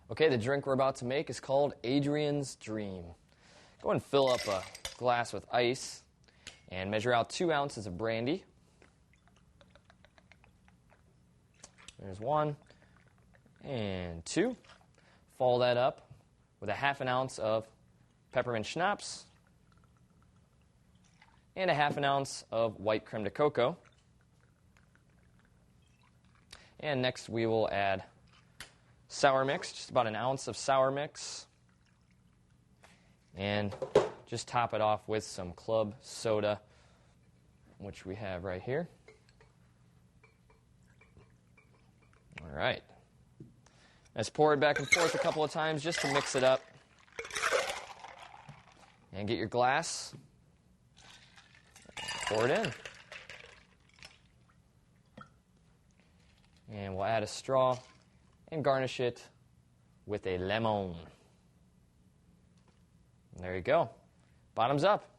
Okay, the drink we're about to make is called Adrienne's Dream. Go ahead and fill up a glass with ice and measure out 2 ounces of brandy. There's 1 and 2. Follow that up with a ½ ounce of peppermint schnapps and a ½ ounce of white creme de cocoa. And next we will add sour mix, just about 1 ounce of sour mix. And just top it off with some club soda, which we have right here. All right. Let's pour it back and forth a couple of times just to mix it up. And get your glass. Pour it in. And we'll add a straw and garnish it with a lemon. There you go. Bottoms up.